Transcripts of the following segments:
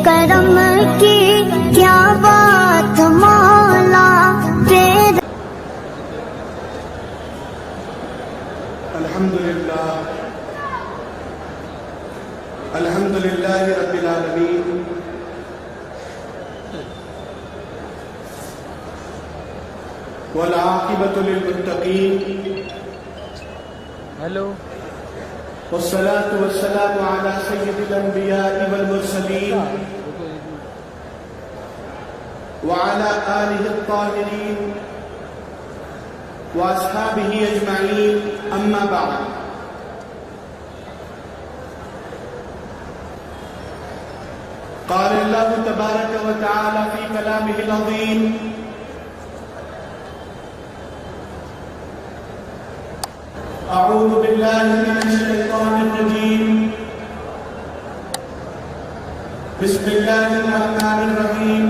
کرم کی کیا بات مولا تیرے. الحمد للہ رب العالمین والعاقبۃ للمتقین والصلاة والسلام على سید الانبیاء والمرسلین وعلى آلہ الطاہرین واصحابہ اجمعین، اما بعد. قال اللہ تبارک و تعالی فی کلامہ العظیم: اعوذ باللہ من الشیطان الرجیم، بسم اللہ الرحمن الرحیم.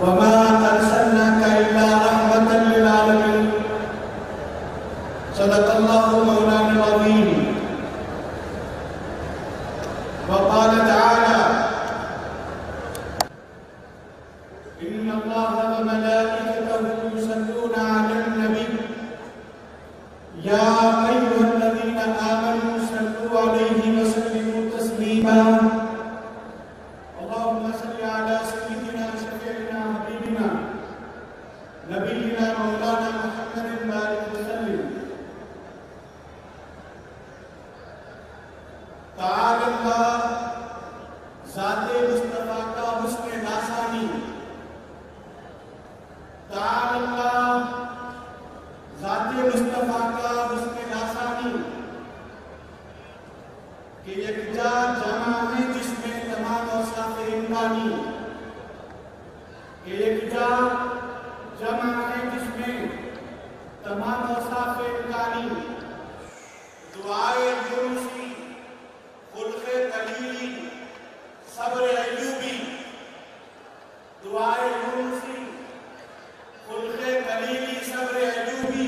وما ارسلناک الا رحمة للعالمین. صدق اللہ مولانا العظیم. وقال تعالی: ان اللہ وملائکته یصلون علی النبی یا ایھا الذین آمنوا صلوا علیہ وسلموا تسلیما. اللهم صل علی سیدنا شفیعنا حبیبنا نبینا مولانا محمد بارک وسلم. تعالی اللہ ذات مصطفیٰ کا حسن داستانی. تعالی اللہ ذات مصطفیٰ کا حسن داستانی کہ یکجا جمع ہے جس میں تمام اوصاف امکانی. کہ یکجا جمع ہے جس میں تمام اوصاف امکانی. دعائے یونسی، خلق قلیلی، صبر ایوبی. دعائے یونسی، خلق قلیلی، صبر ایوبی،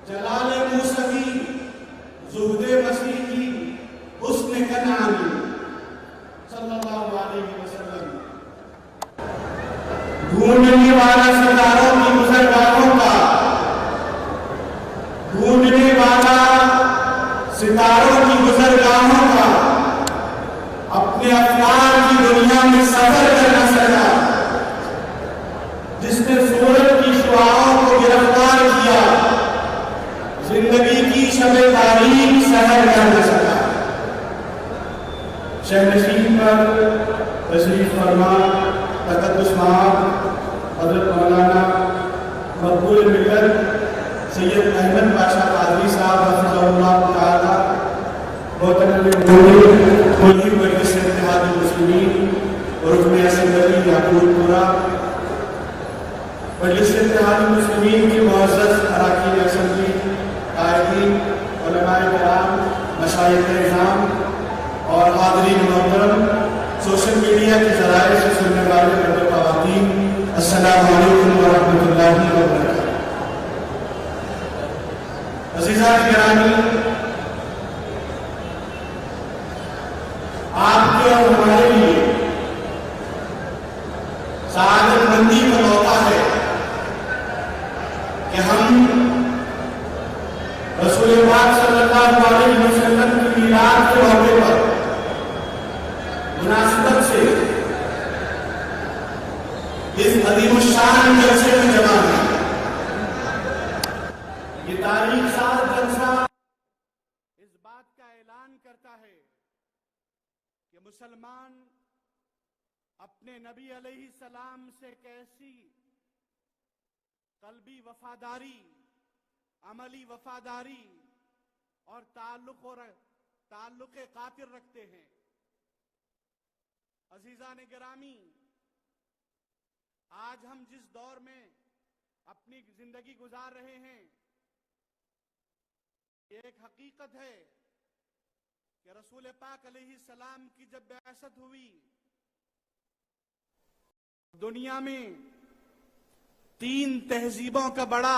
جلال موسوی، زہد مسیحی، حسن کنعانی صلی اللہ علیہ وسلم. ڈھونڈنے والا ستاروں کی گزرگاہوں کا، ڈھونڈنے والا ستاروں کی گزرگاہوں کا، اپنے افکار کی دنیا میں سفر کر نہ سکا. جس نے سورج کی شعاعوں کو گرفتار کیا، زندگی کی شب تاریک سحر کر نہ سکا. شہنشین پر تشریف فرما تقدس مآب حضرت مولانا مقبول ملت سید احمد پاشا قادری صاحب حفظہ اللہ تعالی، ملکی مجلس اتحاد المسلمین اور رکن اسمبلی یاقوت پورہ، مجلس اتحاد المسلمین کے معزز اراکین اسمبلی، قائدین، علماء کرام، مشائخ اعظام اور حاضرین محترم، سوشل میڈیا کے ذرائع سے سننے والے مرد و خواتین، السلام علیکم ورحمۃ اللہ وبرکاتہ. عزیزان گرامی، آپ کے اور ہمارے لیے سعادت مندی کا موقع ہے کہ ہم رسول پاک صلی اللہ علیہ وسلم کی میلاد کے موقع پر مناسبت سے اس عظیم الشان جلسے میں جمع ہیں. یہ تاریخ ساز جلسہ اس بات کا اعلان کرتا ہے کہ مسلمان اپنے نبی علیہ السلام سے کیسی قلبی وفاداری، عملی وفاداری اور تعلق قاطر رکھتے ہیں. عزیزان گرامی، آج ہم جس دور میں اپنی زندگی گزار رہے ہیں، یہ ایک حقیقت ہے کہ رسول پاک علیہ السلام کی جب بعثت ہوئی، دنیا میں 3 تہذیبوں کا بڑا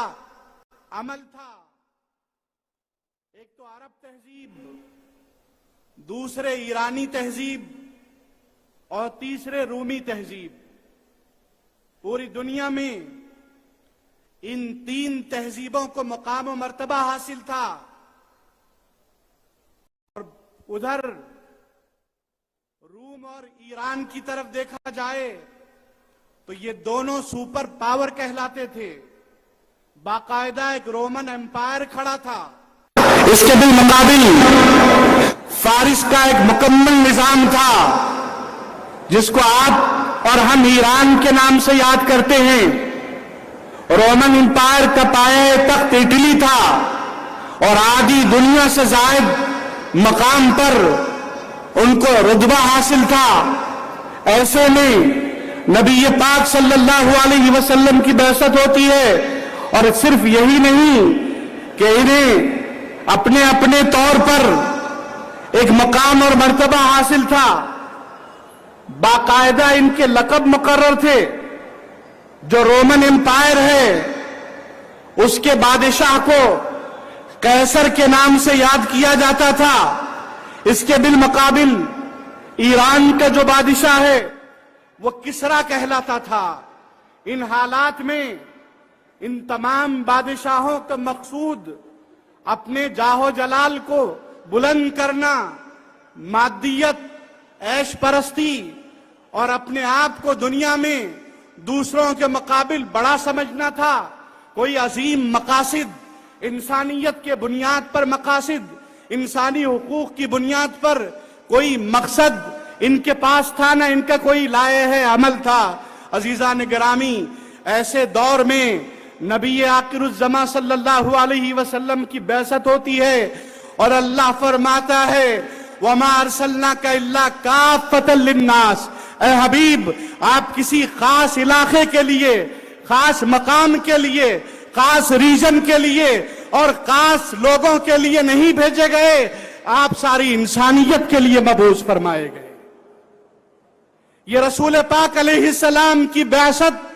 عمل تھا. ایک تو عرب تہذیب، دوسرے ایرانی تہذیب اور تیسرے رومی تہذیب. پوری دنیا میں ان تین تہذیبوں کو مقام و مرتبہ حاصل تھا. اور ادھر روم اور ایران کی طرف دیکھا جائے تو یہ دونوں سپر پاور کہلاتے تھے. باقاعدہ ایک رومن امپائر کھڑا تھا. اس کے بالمقابل فارس کا ایک مکمل نظام تھا جس کو آپ اور ہم ایران کے نام سے یاد کرتے ہیں. رومن امپائر کا پایہ تخت اٹلی تھا اور آدھی دنیا سے زائد مقام پر ان کو رتبہ حاصل تھا. ایسے میں نبی پاک صلی اللہ علیہ وسلم کی بعثت ہوتی ہے اور صرف یہی نہیں کہ انہیں اپنے اپنے طور پر ایک مقام اور مرتبہ حاصل تھا، باقاعدہ ان کے لقب مقرر تھے. جو رومن امپائر ہے اس کے بادشاہ کو قیصر کے نام سے یاد کیا جاتا تھا. اس کے بالمقابل ایران کا جو بادشاہ ہے وہ کسرا کہلاتا تھا. ان حالات میں ان تمام بادشاہوں کا مقصود اپنے جاہ و جلال کو بلند کرنا، مادیت، عیش پرستی اور اپنے آپ کو دنیا میں دوسروں کے مقابل بڑا سمجھنا تھا. کوئی عظیم مقاصد، انسانیت کے بنیاد پر مقاصد، انسانی حقوق کی بنیاد پر کوئی مقصد ان کے پاس تھا، نہ ان کا کوئی لائحہ عمل تھا. عزیزان گرامی، ایسے دور میں نبی آخر الزماں صلی اللہ علیہ وسلم کی بعثت ہوتی ہے اور اللہ فرماتا ہے وَمَا أَرْسَلْنَاكَ إِلَّا كَافَّةً لِلنَّاسِ. اے حبیب، آپ کسی خاص علاقے کے لیے، خاص مقام کے لیے، خاص ریجن کے لیے اور خاص لوگوں کے لیے نہیں بھیجے گئے، آپ ساری انسانیت کے لیے مبعوث فرمائے گئے. یہ رسول پاک علیہ السلام کی بعثت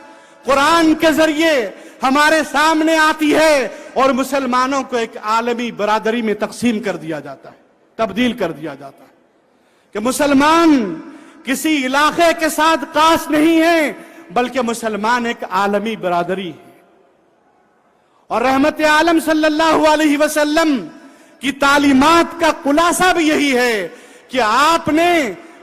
قرآن کے ذریعے ہمارے سامنے آتی ہے اور مسلمانوں کو ایک عالمی برادری میں تقسیم کر دیا جاتا ہے، تبدیل کر دیا جاتا ہے کہ مسلمان کسی علاقے کے ساتھ خاص نہیں ہے بلکہ مسلمان ایک عالمی برادری ہے. اور رحمت عالم صلی اللہ علیہ وسلم کی تعلیمات کا خلاصہ بھی یہی ہے کہ آپ نے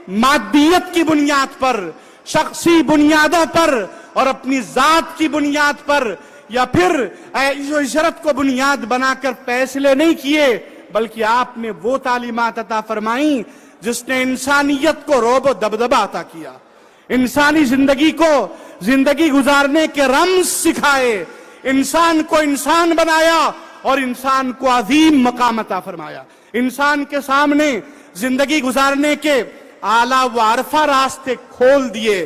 مادیت کی بنیاد پر، شخصی بنیادوں پر اور اپنی ذات کی بنیاد پر یا پھر عیش و عشرت کو بنیاد بنا کر فیصلے نہیں کیے، بلکہ آپ نے وہ تعلیمات عطا فرمائیں جس نے انسانیت کو رعب و دبدبہ عطا کیا، انسانی زندگی کو زندگی گزارنے کے رمز سکھائے، انسان کو انسان بنایا اور انسان کو عظیم مقام عطا فرمایا. انسان کے سامنے زندگی گزارنے کے اعلیٰ و عرفہ راستے کھول دیے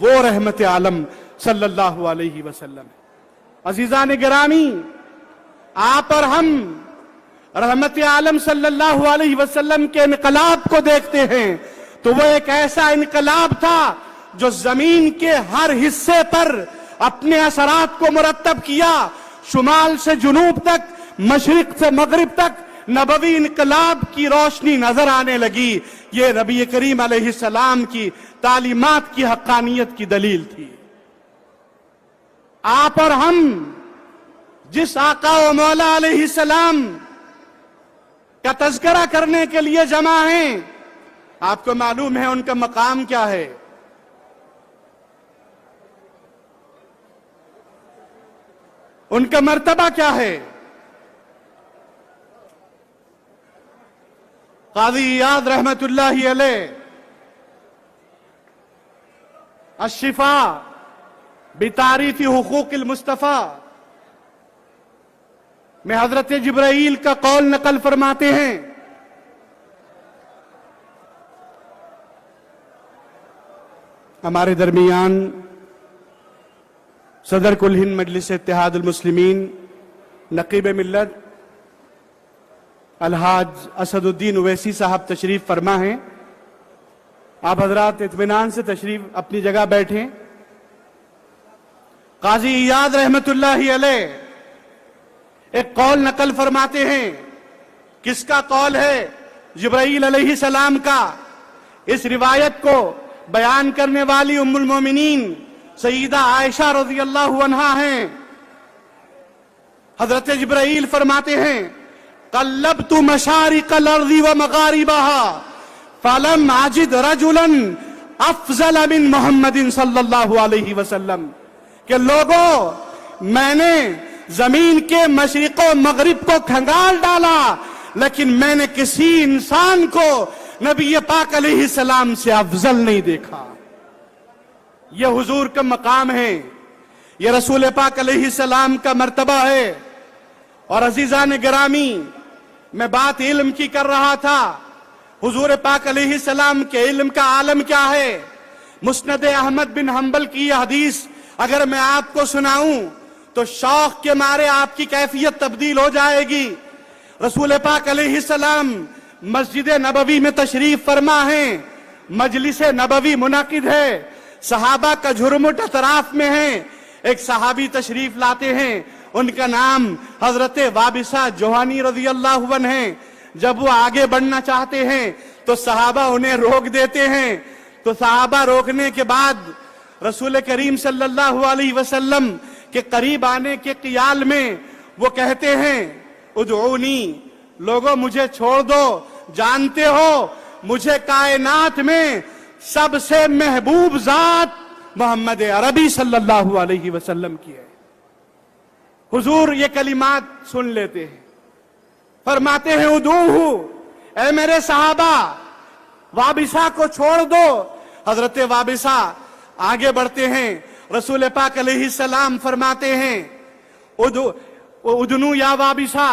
وہ رحمت عالم صلی اللہ علیہ وسلم. عزیزان گرامی، آپ اور ہم رحمت عالم صلی اللہ علیہ وسلم کے انقلاب کو دیکھتے ہیں تو وہ ایک ایسا انقلاب تھا جو زمین کے ہر حصے پر اپنے اثرات کو مرتب کیا. شمال سے جنوب تک، مشرق سے مغرب تک نبوی انقلاب کی روشنی نظر آنے لگی. یہ نبی کریم علیہ السلام کی تعلیمات کی حقانیت کی دلیل تھی. آپ اور ہم جس آقا و مولا علیہ السلام کا تذکرہ کرنے کے لیے جمع ہیں، آپ کو معلوم ہے ان کا مقام کیا ہے. ان کا مرتبہ کیا ہے. قاضی عیاض رحمت اللہ علیہ الشفاء بتعریف حقوق المصطفیٰ میں حضرت جبرائیل کا قول نقل فرماتے ہیں. ہمارے درمیان صدر کل ہند مجلس اتحاد المسلمین، نقیب ملت الحاج اسد الدین اویسی صاحب تشریف فرما ہیں. آپ حضرات اطمینان سے تشریف اپنی جگہ بیٹھیں. قاضی عیاض رحمت اللہ علیہ ایک قول نقل فرماتے ہیں کس کا قول ہے؟ جبرائیل علیہ السلام کا۔ اس روایت کو بیان کرنے والی ام المومنین سیدہ عائشہ رضی اللہ عنہا ہیں۔ حضرت جبرائیل فرماتے ہیں قلبت مشارق الارض ومغاربها فلم اجد رجلا افضل من محمد صلی اللہ علیہ وسلم، کہ لوگوں میں نے زمین کے مشرق و مغرب کو کھنگال ڈالا لیکن میں نے کسی انسان کو نبی پاک علیہ السلام سے افضل نہیں دیکھا۔ یہ حضور کا مقام ہے، یہ رسول پاک علیہ السلام کا مرتبہ ہے۔ اور عزیزان گرامی، میں بات علم کی کر رہا تھا۔ حضور پاک علیہ السلام کے علم کا عالم کیا ہے؟ مسند احمد بن حنبل کی یہ حدیث اگر میں آپ کو سناؤں تو شوق کے مارے آپ کی کیفیت تبدیل ہو جائے گی۔ رسول پاک علیہ السلام مسجد نبوی میں تشریف فرما ہیں، مجلس نبوی منعقد ہے، صحابہ کا جھرمٹ اطراف میں ہے۔ ایک صحابی تشریف لاتے ہیں، ان کا نام حضرت وابصہ جوہانی رضی اللہ عنہ ہیں۔ جب وہ آگے بڑھنا چاہتے ہیں تو صحابہ انہیں روک دیتے ہیں، تو صحابہ روکنے کے بعد رسول کریم صلی اللہ علیہ وسلم کے قریب آنے کے خیال میں وہ کہتے ہیں ادعونی، لوگوں مجھے چھوڑ دو، جانتے ہو مجھے کائنات میں سب سے محبوب ذات محمد عربی صلی اللہ علیہ وسلم کی ہے۔ حضور یہ کلمات سن لیتے ہیں، فرماتے ہیں ادعوہ، اے میرے صحابہ وابصہ کو چھوڑ دو۔ حضرت وابصہ آگے بڑھتے ہیں، رسول پاک علیہ السلام فرماتے ہیں ادنو یا وابصہ،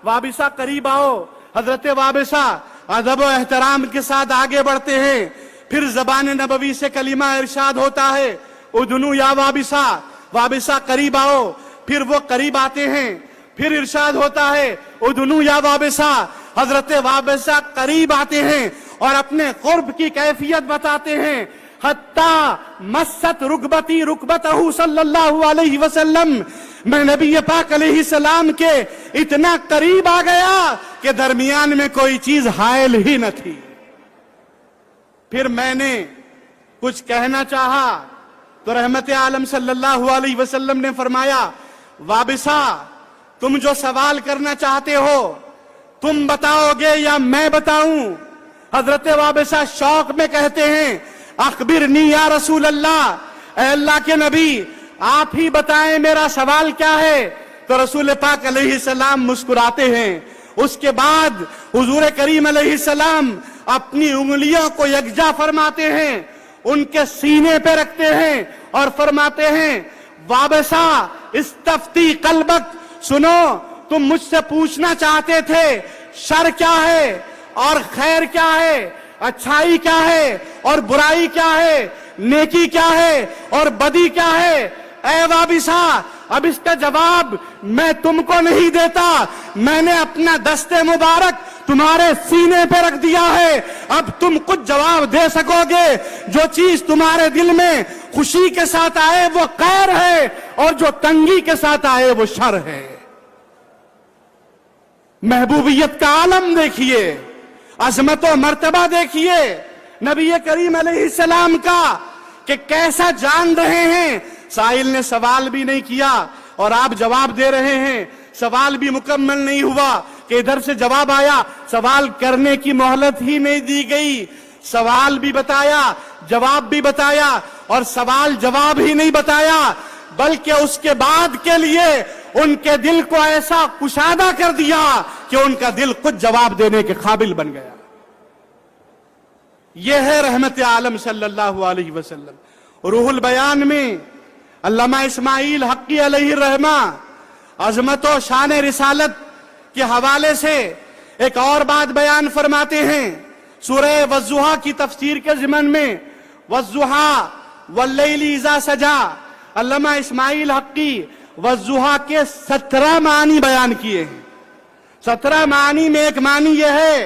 وابصہ قریب آؤ۔ حضرت وابصہ ادب و احترام کے ساتھ آگے بڑھتے ہیں، پھر زبان نبوی سے کلمہ ارشاد ہوتا ہے ادنو یا وابصہ، وابصہ قریب آؤ۔ پھر وہ قریب آتے ہیں، پھر ارشاد ہوتا ہے ادنو یا وابصہ، حضرت وابصہ قریب آتے ہیں اور اپنے قرب کی کیفیت بتاتے ہیں۔ حتی مست رکبتی رکبتہ صلی اللہ علیہ وسلم، میں نبی پاک علیہ السلام کے اتنا قریب آ گیا کہ درمیان میں کوئی چیز حائل ہی نہ تھی۔ پھر میں نے کچھ کہنا چاہا تو رحمت عالم صلی اللہ علیہ وسلم نے فرمایا وابصہ تم جو سوال کرنا چاہتے ہو تم بتاؤ گے یا میں بتاؤں؟ حضرت وابصہ شوق میں کہتے ہیں اخبرنی یا رسول اللہ، اے اللہ کے نبی آپ ہی بتائیں میرا سوال کیا ہے۔ تو رسول پاک علیہ السلام مسکراتے ہیں۔ اس کے بعد حضور کریم علیہ السلام اپنی انگلیوں کو یکجا فرماتے ہیں، ان کے سینے پہ رکھتے ہیں اور فرماتے ہیں وابصہ استفتی قلبک، سنو تم مجھ سے پوچھنا چاہتے تھے شر کیا ہے اور خیر کیا ہے، اچھائی کیا ہے اور برائی کیا ہے، نیکی کیا ہے اور بدی کیا ہے۔ اے وابصہ اب اس کا جواب میں تم کو نہیں دیتا، میں نے اپنا دست مبارک تمہارے سینے پہ رکھ دیا ہے، اب تم کچھ جواب دے سکو گے۔ جو چیز تمہارے دل میں خوشی کے ساتھ آئے وہ خیر ہے اور جو تنگی کے ساتھ آئے وہ شر ہے۔ محبوبیت کا عالم دیکھیے، عظمت و مرتبہ دیکھیے نبی کریم علیہ السلام کا کہ کیسا جان رہے ہیں۔ سائل نے سوال بھی نہیں کیا اور آپ جواب دے رہے ہیں، سوال بھی مکمل نہیں ہوا کہ ادھر سے جواب آیا، سوال کرنے کی مہلت ہی نہیں دی گئی۔ سوال بھی بتایا، جواب بھی بتایا اور سوال جواب ہی نہیں بتایا بلکہ اس کے بعد کے لیے ان کے دل کو ایسا کشادہ کر دیا کہ ان کا دل خود جواب دینے کے قابل بن گیا۔ یہ ہے رحمت عالم صلی اللہ علیہ وسلم۔ روح البیان میں علامہ اسماعیل حقی علیہ الرحمہ عظمت و شان رسالت کے حوالے سے ایک اور بات بیان فرماتے ہیں۔ سورہ والضحیٰ کی تفسیر کے ضمن میں والضحیٰ واللیل اذا سجا، علامہ اسماعیل حقی والضحیٰ کے 17 معنی بیان کیے ہیں۔ 17 معنی میں ایک معنی یہ ہے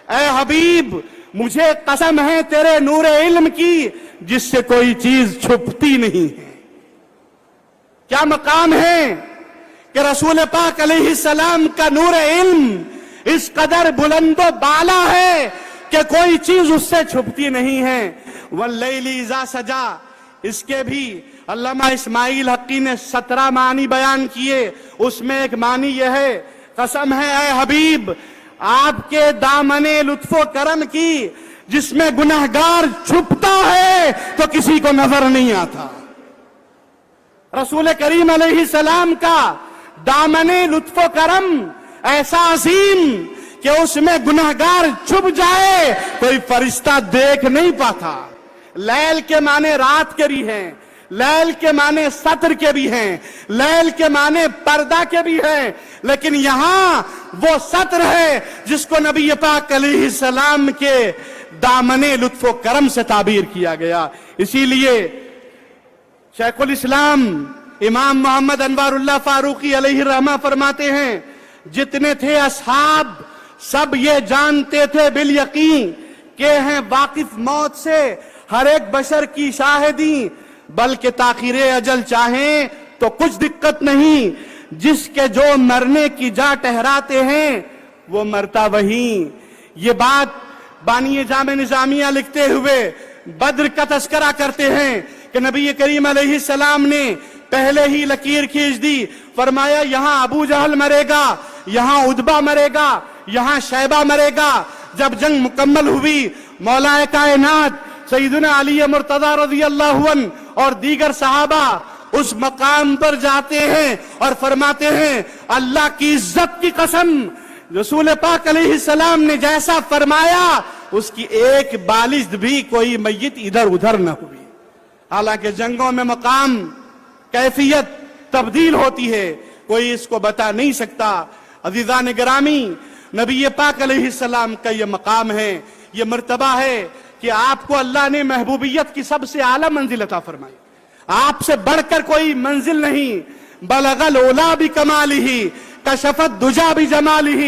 اے حبیب مجھے قسم ہے تیرے نور علم کی جس سے کوئی چیز چھپتی نہیں ہے۔ کیا مقام ہے کہ رسول پاک علیہ السلام کا نور علم اس قدر بلند و بالا ہے کہ کوئی چیز اس سے چھپتی نہیں ہے. واللیل اذا سجا، اس کے بھی علامہ اسماعیل حقی نے 17 معنی بیان کیے. اس میں ایک معنی یہ ہے، قسم ہے اے حبیب آپ کے دامن لطف و کرم کی، جس میں گنہگار چھپتا ہے تو کسی کو نظر نہیں آتا. رسول کریم علیہ السلام کا دامن لطف و کرم ایسا عظیم کہ اس میں گنہگار چھپ جائے کوئی فرشتہ دیکھ نہیں پاتا. لیل کے معنی رات کے بھی ہیں، لیل کے معنی سطر کے بھی ہیں، لیل کے معنی پردہ کے بھی ہیں، لیکن یہاں وہ سطر ہے جس کو نبی پاک علیہ السلام کے دامن لطف و کرم سے تعبیر کیا گیا. اسی لیے شیخ الاسلام امام محمد انوار اللہ فاروقی علیہ الرحمہ فرماتے ہیں، جتنے تھے اصحاب سب یہ جانتے تھے بالیقین کہ ہیں واقف موت سے ہر ایک بشر کی شاہدی، بلکہ تاخیر اجل چاہیں تو کچھ دقت نہیں، جس کے جو مرنے کی جا ٹہراتے ہیں وہ مرتا وہیں. یہ بات بانی جامع نظامیہ لکھتے ہوئے بدر کا تذکرہ کرتے ہیں کہ نبی کریم علیہ السلام نے پہلے ہی لکیر کھینچ دی، فرمایا یہاں ابو جہل مرے گا، یہاں عتبہ مرے گا، یہاں شیبہ مرے گا. جب جنگ مکمل ہوئی، مولا کائنات سیدنا علی مرتضی رضی اللہ عنہ اور دیگر صحابہ اس مقام پر جاتے ہیں اور فرماتے ہیں اللہ کی عزت کی قسم، رسول پاک علیہ السلام نے جیسا فرمایا اس کی ایک بالشت بھی کوئی میت ادھر ادھر نہ ہوئی. حالانکہ جنگوں میں مقام کیفیت تبدیل ہوتی ہے، کوئی اس کو بتا نہیں سکتا. عزیزان گرامی، نبی پاک علیہ السلام کا یہ مقام ہے، یہ مرتبہ ہے کہ آپ کو اللہ نے محبوبیت کی سب سے اعلیٰ منزل عطا فرمائی. آپ سے بڑھ کر کوئی منزل نہیں. بلغ العلا بکمالہ کشفت دجا بجمالہ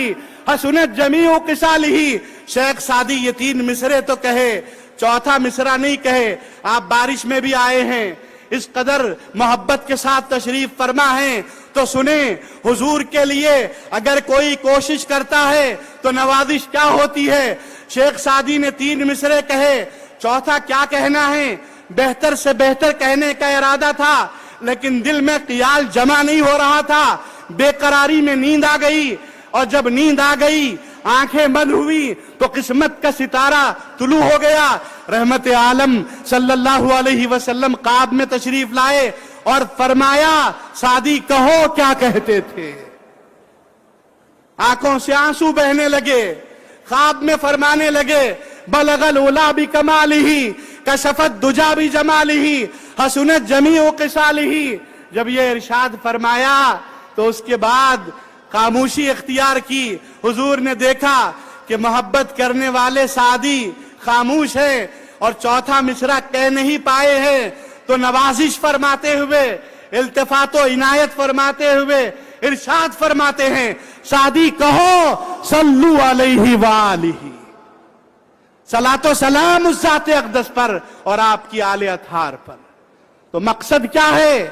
حسنت جمیع خصالہ. شیخ سعدی یہ 3 مصرے تو کہے، چوتھا مصرع نہیں کہے. آپ بارش میں بھی آئے ہیں، اس قدر محبت کے ساتھ تشریف فرما ہیں تو سنیں حضور کے لیے اگر کوئی کوشش کرتا ہے تو نوازش کیا ہوتی ہے. شیخ سعدی نے 3 مصرے کہے، چوتھا کیا کہنا ہے؟ بہتر سے بہتر کہنے کا ارادہ تھا لیکن دل میں خیال جمع نہیں ہو رہا تھا. بے قراری میں نیند آ گئی، اور جب نیند آ گئی آنکھیں بند ہوئی تو قسمت کا ستارہ طلوع ہو گیا. رحمت عالم صلی اللہ علیہ وسلم خواب میں تشریف لائے اور فرمایا سعدی کہو کیا کہتے تھے. آنکھوں سے آنسو بہنے لگے، خواب میں فرمانے لگے بلغ العلا بکمالہ کشفت دجا بجمالہ حسنت جمیع خصالہ. جب یہ ارشاد فرمایا تو اس کے بعد خاموشی اختیار کی. حضور نے دیکھا کہ محبت کرنے والے سعدی خاموش ہیں اور چوتھا مصرع کہہ نہیں پائے ہیں تو نوازش فرماتے ہوئے، التفات و عنایت فرماتے ہوئے ارشاد فرماتے ہیں سعدی کہو صلو علیہ وآلہ. صلاۃ و سلام اس ذات اقدس پر اور آپ کی آل اطہار پر. تو مقصد کیا ہے؟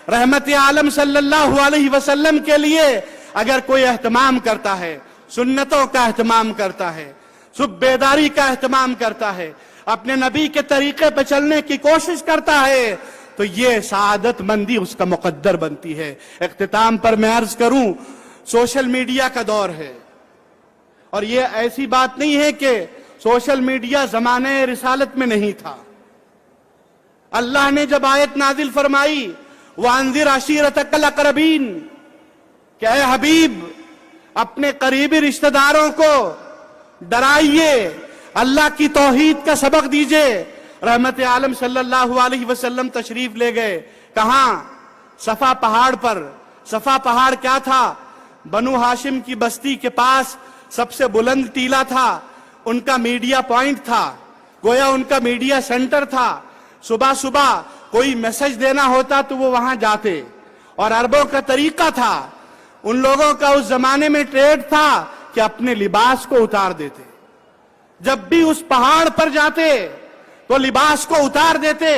رحمت عالم صلی اللہ علیہ وسلم کے لیے اگر کوئی اہتمام کرتا ہے، سنتوں کا اہتمام کرتا ہے، صبح بیداری کا اہتمام کرتا ہے، اپنے نبی کے طریقے پہ چلنے کی کوشش کرتا ہے تو یہ سعادت مندی اس کا مقدر بنتی ہے. اختتام پر میں عرض کروں، سوشل میڈیا کا دور ہے اور یہ ایسی بات نہیں ہے کہ سوشل میڈیا زمانہ رسالت میں نہیں تھا. اللہ نے جب آیت نازل فرمائی وَأَنذِرْ عَشِيرَتَكَ الْأَقْرَبِينَ کہ اے حبیب اپنے قریبی رشتہ داروں کو ڈرائیے، اللہ کی توحید کا سبق دیجئے. رحمت عالم صلی اللہ علیہ وسلم تشریف لے گئے. کہاں؟ صفا پہاڑ پر. صفا پہاڑ کیا تھا؟ بنو ہاشم کی بستی کے پاس سب سے بلند ٹیلہ تھا، ان کا میڈیا پوائنٹ تھا، گویا ان کا میڈیا سینٹر تھا. صبح صبح کوئی میسج دینا ہوتا تو وہ وہاں جاتے، اور عربوں کا طریقہ تھا، ان لوگوں کا اس زمانے میں ٹریڈ تھا کہ اپنے لباس کو اتار دیتے. جب بھی اس پہاڑ پر جاتے تو لباس کو اتار دیتے.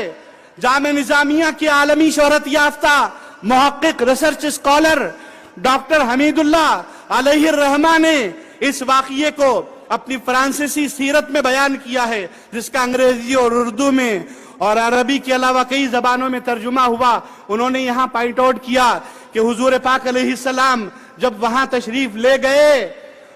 جامع نظامیہ کی عالمی شہرت یافتہ محقق ریسرچ اسکالر ڈاکٹر حمید اللہ علیہ الرحمہ نے اس واقعے کو اپنی فرانسیسی سیرت میں بیان کیا ہے، جس کا انگریزی اور اردو میں اور عربی کے علاوہ کئی زبانوں میں ترجمہ ہوا۔ انہوں نے یہاں پوائنٹ آؤٹ کیا کہ حضور پاک علیہ السلام جب وہاں تشریف لے گئے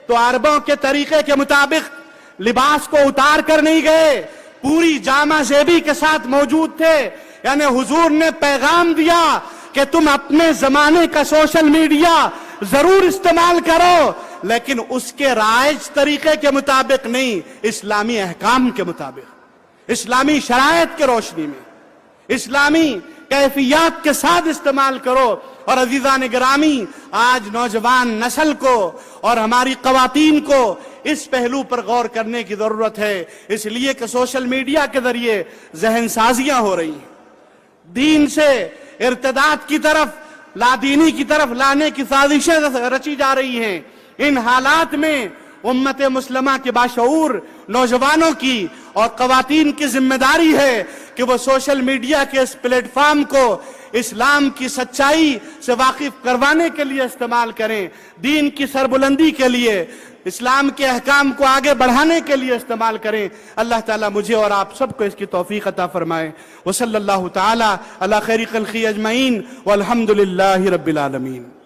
تو عربوں کے طریقے کے مطابق لباس کو اتار کر نہیں گئے، پوری جامہ زیبی کے ساتھ موجود تھے۔ یعنی حضور نے پیغام دیا کہ تم اپنے زمانے کا سوشل میڈیا ضرور استعمال کرو، لیکن اس کے رائج طریقے کے مطابق نہیں، اسلامی احکام کے مطابق، اسلامی شرائط کے روشنی میں، اسلامی کیفیات کے ساتھ استعمال کرو۔ اور عزیزان گرامی، آج نوجوان نسل کو اور ہماری خواتین کو اس پہلو پر غور کرنے کی ضرورت ہے، اس لیے کہ سوشل میڈیا کے ذریعے ذہن سازیاں ہو رہی ہیں، دین سے ارتداد کی طرف، لادینی کی طرف لانے کی سازشیں رچی جا رہی ہیں۔ ان حالات میں امت مسلمہ کے باشعور نوجوانوں کی اور خواتین کی ذمہ داری ہے کہ وہ سوشل میڈیا کے اس پلیٹ فارم کو اسلام کی سچائی سے واقف کروانے کے لیے استعمال کریں، دین کی سربلندی کے لیے، اسلام کے احکام کو آگے بڑھانے کے لیے استعمال کریں۔ اللہ تعالیٰ مجھے اور آپ سب کو اس کی توفیق عطا فرمائے۔ وصلی اللہ تعالیٰ علی خیر خلقہ اجمعین والحمد للہ رب العالمین۔